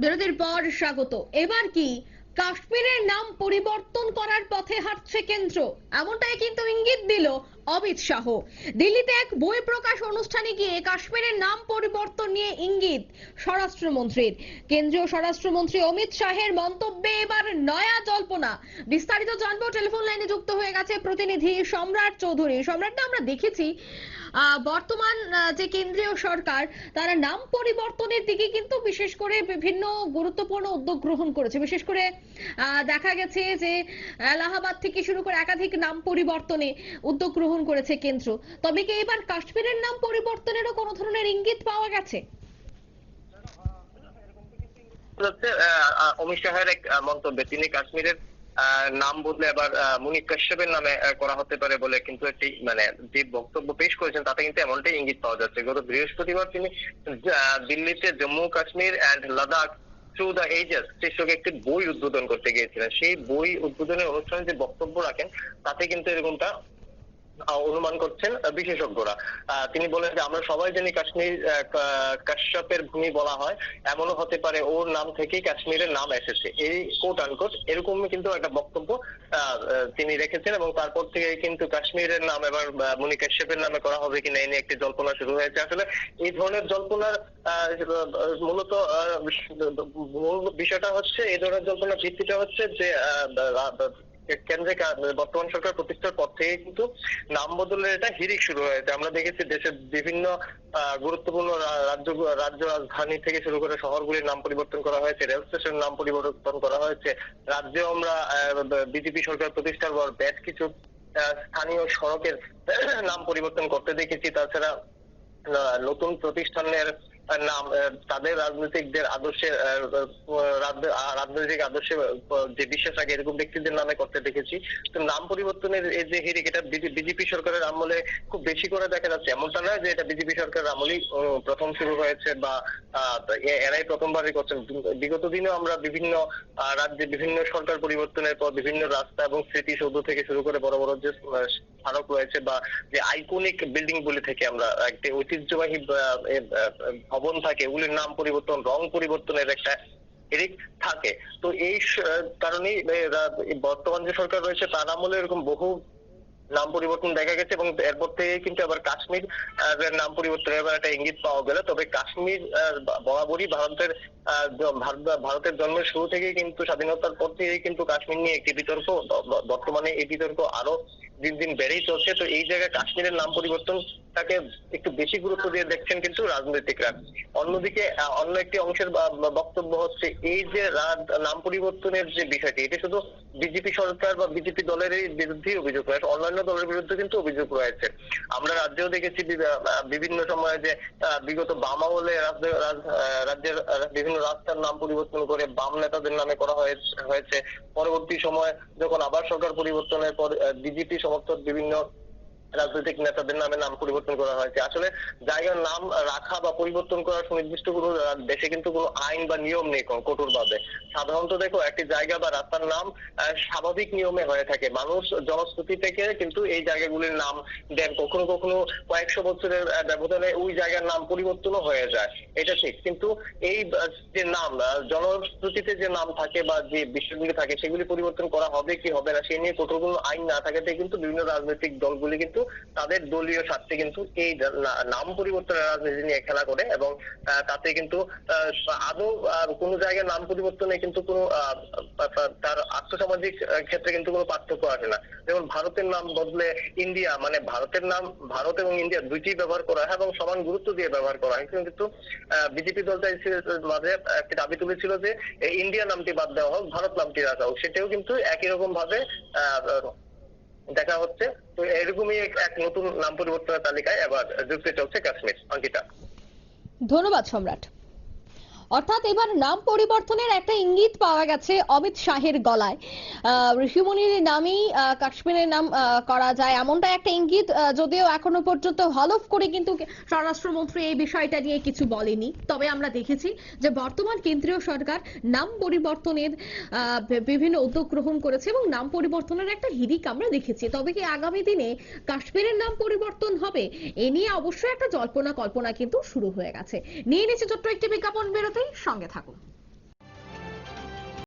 বিরতির পর স্বাগত। এবার কি কাশ্মীরের নাম পরিবর্তন করার পথে হাঁটছে কেন্দ্র? এমনটাই কিন্তু ইঙ্গিত দিল অমিত শাহ। দিল্লিতে এক বই প্রকাশ অনুষ্ঠানে গিয়ে কাশ্মীরের নাম পরিবর্তন নিয়ে ইঙ্গিত স্বরাষ্ট্রমন্ত্রীর। কেন্দ্রীয় স্বরাষ্ট্রমন্ত্রী অমিত শাহের মন্তব্যে এবার নয়া জল্পনা। বিস্তারিত জানবো, টেলিফোন লাইনে যুক্ত হয়ে গেছে প্রতিনিধি সম্রাট চৌধুরী। সম্রাট, আমরা দেখেছি বর্তমান যে কেন্দ্রীয় সরকার তারা নাম পরিবর্তনের দিকে কিন্তু বিশেষ করে বিভিন্ন গুরুত্বপূর্ণ উদ্যোগ গ্রহণ করেছে। বিশেষ করে দেখা গেছে যে এলাহাবাদ থেকে শুরু করে একাধিক নাম পরিবর্তনে উদ্যোগ গ্রহণ করেছে কেন্দ্র। তবে কি এবার কাশ্মীরের নাম পরিবর্তনেরও কোনো ধরনের ইঙ্গিত পাওয়া গেছে? অমিত শাহের এক মন্তব্যে তিনি কাশ্মীরের নাম বদলে আবার মুনিক কাশ্যপের নামে করা হতে পারে বলে কিন্তু একটি যে বক্তব্য পেশ করেছেন তাতে কিন্তু এমনটাই ইঙ্গিত পাওয়া যাচ্ছে। গত বৃহস্পতিবার তিনি দিল্লিতে Jammu Kashmir and Ladakh through the ages শীর্ষক একটি বই উদ্বোধন করতে গিয়েছিলেন। সেই বই উদ্বোধনের অনুষ্ঠানে যে বক্তব্য রাখেন তাতে কিন্তু এরকমটা অনুমান করছেন বিশেষজ্ঞরা। তিনি বলেন যে আমরা সবাই জানি কাশ্মীর কাশ্যপের ভূমি বলা হয়, এমনও হতে পারে ওর নাম থেকেই কাশ্মীরের নাম এসেছে, এই কোট আনকোট এরকম কিন্তু একটা বক্তব্য তিনি রেখেছেন। এবং তারপর থেকে কিন্তু কাশ্মীরের নাম এবার মুনি কাশ্যপের নামে করা হবে কিনা এই নিয়ে একটি জল্পনা শুরু হয়েছে। আসলে এই ধরনের জল্পনার মূলত মূল বিষয়টা হচ্ছে, এই ধরনের জল্পনার ভিত্তিটা হচ্ছে যে কেন্দ্রে বর্তমান সরকার প্রতিষ্ঠার পর থেকে কিন্তু নাম বদলের এটা হিড়িক শুরু হয়েছে। আমরা দেখেছি দেশের বিভিন্ন গুরুত্বপূর্ণ রাজ্য রাজধানী থেকে শুরু করে শহরগুলির নাম পরিবর্তন করা হয়েছে, রেল স্টেশনের নাম পরিবর্তন করা হয়েছে। রাজ্যে আমরা বিজেপি সরকার প্রতিষ্ঠার পর বেশ কিছু স্থানীয় সড়কের নাম পরিবর্তন করতে দেখেছি। তাছাড়া নতুন প্রতিষ্ঠানের নাম তাদের রাজনৈতিক আদর্শে যে বিশ্বাস রাখে এরকম ব্যক্তিদের নামে করতে দেখেছি। তো নাম পরিবর্তনের এই যে হিড়িক, এটা বিজেপি সরকারের আমলে খুব বেশি করে দেখা যাচ্ছে। এমনটা নয় যে এটা বিজেপি সরকারের আমলেই প্রথম শুরু হয়েছে বা এরাই প্রথমবারই করছেন। বিগত দিনে আমরা বিভিন্ন রাজ্যে বিভিন্ন সরকার পরিবর্তনের পর বিভিন্ন রাস্তা এবং স্মৃতিসৌধ থেকে শুরু করে বড় বড় যে স্মারক রয়েছে বা যে আইকনিক বিল্ডিং গুলি থেকে আমরা একটি ঐতিহ্যবাহী ভবন থাকে, এগুলির নাম পরিবর্তন, রং পরিবর্তনের একটা হিড়িক থাকে। তো এই কারণেই বর্তমান যে সরকার রয়েছে তার আমলে এরকম বহু নাম পরিবর্তন দেখা গেছে। এবং এরপর থেকে কিন্তু আবার কাশ্মীর নাম পরিবর্তনের এবার একটা ইঙ্গিত পাওয়া গেল। তবে কাশ্মীর বরাবরই ভারতের জন্মের শুরু থেকেই কিন্তু স্বাধীনতার পর থেকেই কিন্তু কাশ্মীর নিয়ে একটি বিতর্ক, বর্তমানে এই বিতর্ক আরো দিন দিন বেড়েই চলছে। তো এই জায়গায় কাশ্মীরের নাম পরিবর্তন তাকে একটু বেশি গুরুত্ব দিয়ে দেখছেন কিন্তু রাজনৈতিকরা। অন্যদিকে অন্য একটি অংশের বক্তব্য হচ্ছে এই যে নাম পরিবর্তনের যে বিষয়টি, এটি শুধু বিজেপি সরকার বা বিজেপি দলের বিরুদ্ধেই অভিযোগ রয়েছে, অন্যান্য দলের বিরুদ্ধে কিন্তু অভিযোগ রয়েছে। আমরা রাজ্যেও দেখেছি বিভিন্ন সময়ে যে বিগত বাম আমলে রাজ্যের বিভিন্ন রাস্তার নাম পরিবর্তন করে বাম নেতাদের নামে করা হয়েছে। পরবর্তী সময় যখন আবার সরকার পরিবর্তনের পর বিজেপি সমর্থক বিভিন্ন রাজনৈতিক নেতাদের নামে নাম পরিবর্তন করা হয়েছে। আসলে জায়গার নাম রাখা বা পরিবর্তন করার সুনির্দিষ্ট কোনো দেশে কিন্তু কোনো আইন বা নিয়ম নেই কঠোর ভাবে। সাধারণত দেখো একটি জায়গা বা রাস্তার নাম স্বাভাবিক নিয়মে হয়ে থাকে, মানুষ জনশ্রুতি থেকে কিন্তু এই জায়গাগুলির নাম দেন। কখনো কখনো কয়েকশো বছরের ব্যবধানে ওই জায়গার নাম পরিবর্তনও হয়ে যায়, এটা ঠিক। কিন্তু এই যে নাম জনশ্রুতিতে যে নাম থাকে বা যে বিষয়গুলি থাকে সেগুলি পরিবর্তন করা হবে কি হবে না সে নিয়ে কঠোর কোনো আইন না থাকাতে কিন্তু বিভিন্ন রাজনৈতিক দলগুলি কিন্তু তাদের দলীয় স্বার্থে কিন্তু এই নাম পরিবর্তনের রাজনীতি নিয়ে খেলা করে। এবং তাতে কিন্তু আদৌ কোন জায়গায় নাম পরিবর্তনে কিন্তু কোনো তার আর্থসামাজিক ক্ষেত্রে কিন্তু কোনো পার্থক্য আসে না। যেমন ভারতের নাম বদলে ইন্ডিয়া, মানে ভারতের নাম ভারত এবং ইন্ডিয়া দুইটি ব্যবহার করা হয় এবং সমান গুরুত্ব দিয়ে ব্যবহার করা হয়। কিন্তু বিজেপি দল মাঝে একটি দাবি তুলেছিল যে ইন্ডিয়া নামটি বাদ দেওয়া হোক, ভারত নামটি রাখা হোক, সেটাও কিন্তু একই রকম ভাবে দেখা হচ্ছে। তো এরকমই এক নতুন নাম পরিবর্তনের তালিকায় এবার যুক্ত চলছে কাশ্মীর। অঙ্কিতা, ধন্যবাদ সম্রাট। অর্থাৎ এবার নাম পরিবর্তনের একটা ইঙ্গিত পাওয়া গেছে অমিত শাহের গলায়। ঋষিমুনির নামেই কাশ্মীরের নাম করা যায় এমনটা একটা ইঙ্গিত, যদিও এখনো পর্যন্ত হলফ করে কিন্তু স্বরাষ্ট্রমন্ত্রী এই বিষয়টা নিয়ে কিছু বলেনি। তবে আমরা দেখেছি যে বর্তমান কেন্দ্রীয় সরকার নাম পরিবর্তনের বিভিন্ন উদ্যোগ গ্রহণ করেছে এবং নাম পরিবর্তনের একটা হিড়িক আমরা দেখেছি। তবে কি আগামী দিনে কাশ্মীরের নাম পরিবর্তন হবে, এ নিয়ে অবশ্যই একটা জল্পনা কল্পনা কিন্তু শুরু হয়ে গেছে। নিয়ে নিচ্ছে ছোট্ট একটি বিজ্ঞাপন বিরতি, সঙ্গে থাকুন।